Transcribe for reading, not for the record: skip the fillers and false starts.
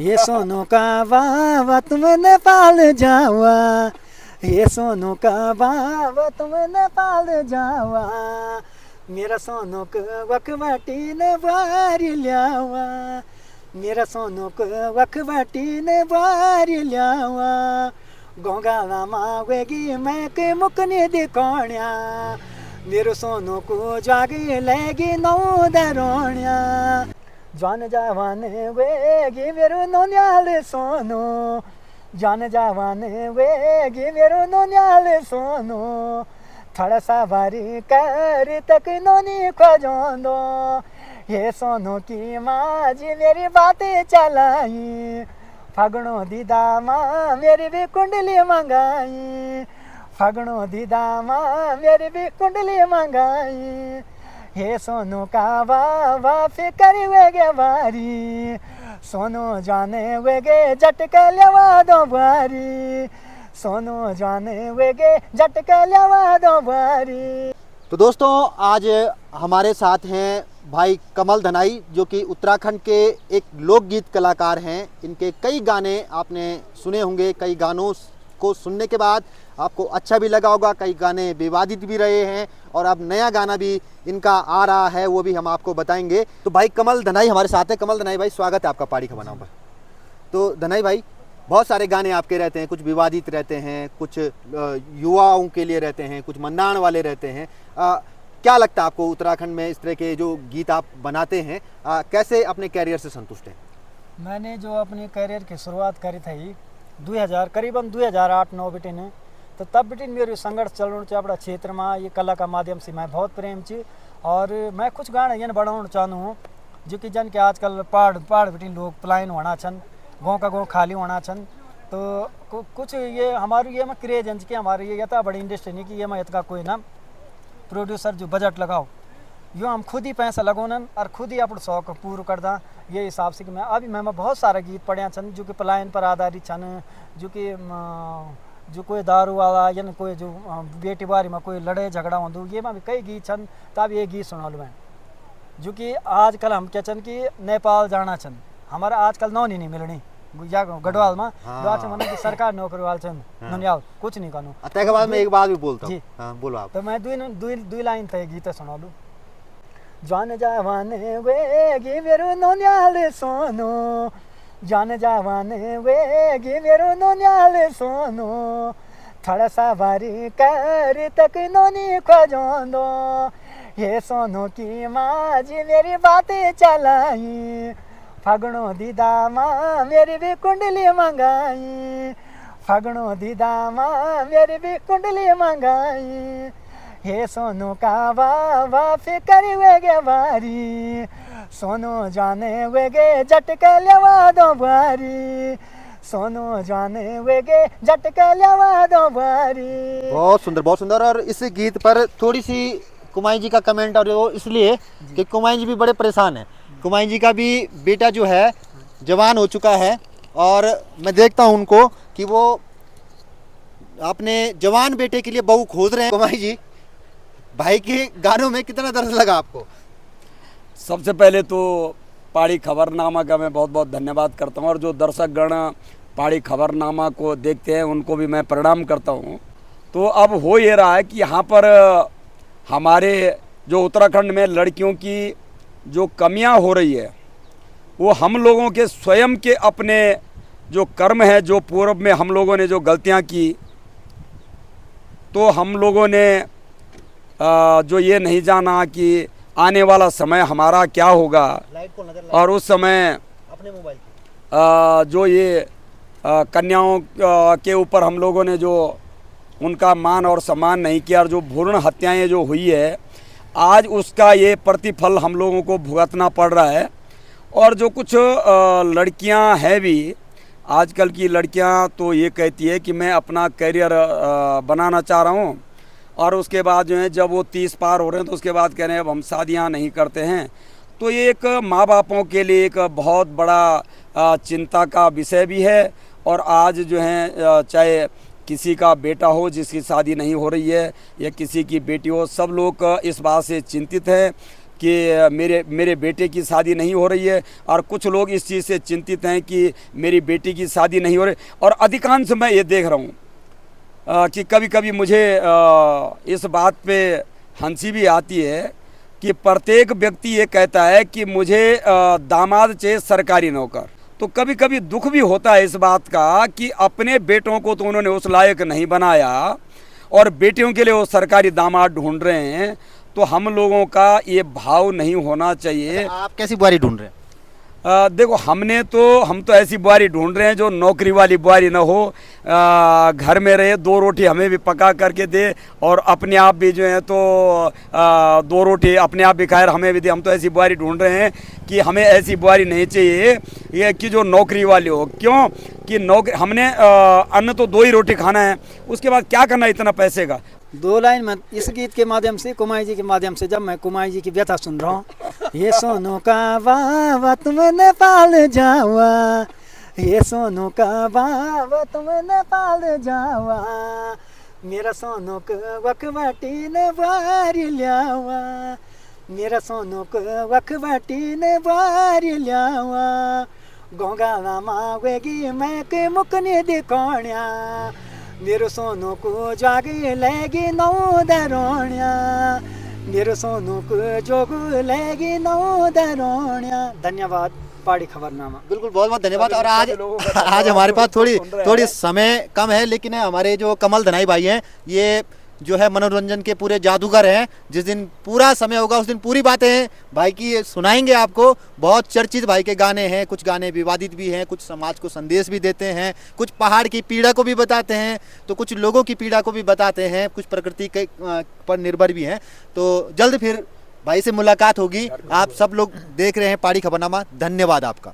ये सोनू का बाबा तुम नेपाल जावा, ये सोनू का बाबा तुम नेपाल जावा, मेरा सोनू को वकवाटी ने बारी ल्यावा, मेरा सोनू को वकवाटी ने बारी ल्यावा, गोगालामा वेगी मैं के मुकने दिखाण्या, मेरो सोनू को जागी लेगी नौ दरोण्या, जान जावान वेगी मेरो नोन्याल सोनू, जान जावान वेगी मेरो नोन्याल सोनू, थोड़ा सा बारी कर तक नोनी खोजोंदो, ये सोनू की माँ जी मेरी बातें चलाई, फागणो दीदा माँ मेरी भी कुंडली मंगाई, फागणो दीदा माँ मेरी भी कुंडली मंगाई, हे सोनू का बाबा फिकर वेगे बारी, सोनू जाने वेगे झटके लेवा दो बारी, सोनू जाने वेगे झटके लेवा दो बारी। तो दोस्तों आज हमारे साथ हैं भाई कमल धनाई, जो कि उत्तराखंड के एक लोकगीत कलाकार हैं। इनके कई गाने आपने सुने होंगे, कई गानों को सुनने के बाद आपको अच्छा भी लगा होगा, कई गाने विवादित भी रहे हैं और अब नया गाना भी इनका आ रहा है, वो भी हम आपको बताएंगे। तो भाई कमल धनाई हमारे साथ है। कमल धनाई भाई, स्वागत है आपका पहाड़ी खबरों पर। तो धनाई भाई, बहुत सारे गाने आपके रहते हैं, कुछ विवादित रहते हैं, कुछ युवाओं के लिए रहते हैं, कुछ मंदान वाले रहते हैं। क्या लगता है आपको उत्तराखंड में इस तरह के जो गीत आप बनाते हैं, कैसे अपने कैरियर से संतुष्ट हैं? मैंने जो अपने कैरियर की शुरुआत करी थी 2000 करीबन 2008-9 बिटिन, तो तब बिटिन मेरे संघर्ष चल रहा अपना क्षेत्र में, ये कला का माध्यम से मैं बहुत प्रेम छी और मैं कुछ गाना ये बढ़ाना चाहूँ हूँ, जो कि जन के आजकल पहाड़ बिटिन लोग पलायन होना छन, गाँव का गाँव खाली होना छन, तो कुछ ये हमारी ये में क्रेज है कि हमारी ये यथा बड़ी इंडस्ट्री नहीं कि ये मैं इतना कोई ना प्रोड्यूसर जो बजट लगाओ, यो हम खुद ही पैसा लगोनन और खुद ही अपना शौक पूरा करदा। ये हिसाब से कि मैं अभी मैं बहुत सारा गीत पढ़िया छन जो कि पलायन पर आधारित छन, जो कोई दारू वाला या कोई जो बेटी बारी में कोई लड़े झगड़ा हो, ये में भी कई गीत छन। तब ये गीत सुनल मैं, जो कि आजकल हम क्या छन कि नेपाल जाना छन, हमारा आजकल नौनी नहीं मिलनी या गढ़वाल में। हाँ। मैंने कि सरकार नौकरी वाल छन। हाँ। ननियाल कुछ नहीं कानू। के बाद मैं एक बात भी बोलता हूँ। हाँ, बोलो आप। तो मैं दुई लाइन थे गीत सुना लूँ। जान जावान वेगी मेरो नोन्याल सोनू, जान जावान वेगी मेरो नोन्याल सोनू, थोड़ा सा बारी कर तक नोनी खोजोंदो, ये सोनू की माँ जी मेरी बातें चलाई, फागणो दीदा माँ मेरी भी कुंडली मंगाई, फागणो दीदा माँ मेरी भी कुंडली मंगाई, हे सोनू का बाबा फिकर वेगे बारी, सोनू जाने वेगे झटके लेवा दो बारी, सोनू जाने वेगे झटके लेवा दो बारी। बहुत सुंदर, बहुत सुंदर। और इस गीत पर थोड़ी सी कुमाई जी का कमेंट, और वो इसलिए कि कुमाई जी भी बड़े परेशान हैं। कुमाई जी का भी बेटा जो है जवान हो चुका है और मैं देखता हूँ उनको कि वो अपने जवान बेटे के लिए बहू खोज रहे हैं। कुमाई जी, भाई के गानों में कितना दर्द लगा आपको? सबसे पहले तो पहाड़ी खबरनामा का मैं बहुत बहुत धन्यवाद करता हूँ, और जो दर्शक गण पहाड़ी खबरनामा को देखते हैं उनको भी मैं प्रणाम करता हूँ। तो अब हो ये रहा है कि यहाँ पर हमारे जो उत्तराखंड में लड़कियों की जो कमियाँ हो रही है, वो हम लोगों के स्वयं के अपने जो कर्म है, जो पूर्व में हम लोगों ने जो गलतियाँ की, तो हम लोगों ने जो ये नहीं जाना कि आने वाला समय हमारा क्या होगा, और उस समय अपने मोबाइल जो ये कन्याओं के ऊपर हम लोगों ने जो उनका मान और सम्मान नहीं किया, और जो भ्रूण हत्याएं जो हुई है, आज उसका ये प्रतिफल हम लोगों को भुगतना पड़ रहा है। और जो कुछ लड़कियां हैं भी, आजकल की लड़कियां तो ये कहती है कि मैं अपना करियर बनाना चाह रहा हूँ, और उसके बाद जो है जब वो 30 पार हो रहे हैं तो उसके बाद कह रहे हैं अब हम शादियाँ नहीं करते हैं। तो ये एक माँ बापों के लिए एक बहुत बड़ा चिंता का विषय भी है। और आज जो है चाहे किसी का बेटा हो जिसकी शादी नहीं हो रही है, या किसी की बेटी हो, सब लोग इस बात से चिंतित है कि मेरे बेटे की शादी नहीं हो रही है, और कुछ लोग इस चीज़ से चिंतित हैं कि मेरी बेटी की शादी नहीं हो रही। और अधिकांश मैं ये देख रहा हूँ कि कभी कभी मुझे इस बात पे हंसी भी आती है कि प्रत्येक व्यक्ति ये कहता है कि मुझे दामाद चाहिए सरकारी नौकर। तो कभी कभी दुख भी होता है इस बात का कि अपने बेटों को तो उन्होंने उस लायक नहीं बनाया और बेटियों के लिए वो सरकारी दामाद ढूंढ रहे हैं। तो हम लोगों का ये भाव नहीं होना चाहिए। आप कैसी बुआरी ढूंढ रहे हैं? देखो हम तो ऐसी बुआरी ढूंढ रहे हैं जो नौकरी वाली बुआरी ना हो, घर में रहे, 2 रोटी हमें भी पका करके दे और अपने आप भी जो है तो 2 रोटी अपने आप भी खाए, हमें भी दे। हम तो ऐसी बुआरी ढूंढ रहे हैं कि हमें ऐसी बुआरी नहीं चाहिए ये कि जो नौकरी वाली हो। क्यों कि हमने अन्न तो 2 ही रोटी खाना है, उसके बाद क्या करना इतना पैसे का। 2 लाइन में इस गीत के माध्यम से, कुमाई जी के माध्यम से, जब मैं कुमाई जी की व्यथा सुन रहा हूँ, ये सोनू का बाबा तुम नेपाल जावा, ये सोनू का बाबा तुम नेपाल जावा, मेरा सोनू का वकवाटी ने बारी ल्यावा, मेरा सोनू का वकवाटी ने बारी ल्यावा, गोगालामा वेगी मैं के मुकने दिखाण्या, मेरो सोनू को जागे लेगी 9 दरोण्या, मेरो सोनू को जोग लेगी 9 दरोण्या। धन्यवाद। पहाड़ी खबरनामा। बिल्कुल, बहुत बहुत धन्यवाद। और आज हमारे पास थोड़ी समय कम है, लेकिन हमारे जो कमल धनाई भाई हैं, ये जो है मनोरंजन के पूरे जादूगर हैं। जिस दिन पूरा समय होगा उस दिन पूरी बातें भाई की सुनाएंगे आपको। बहुत चर्चित भाई के गाने हैं, कुछ गाने विवादित भी हैं, कुछ समाज को संदेश भी देते हैं, कुछ पहाड़ की पीड़ा को भी बताते हैं, तो कुछ लोगों की पीड़ा को भी बताते हैं, कुछ प्रकृति के पर निर्भर भी हैं। तो जल्द फिर भाई से मुलाकात होगी। आप सब लोग देख रहे हैं पहाड़ी खबरनामा। धन्यवाद आपका।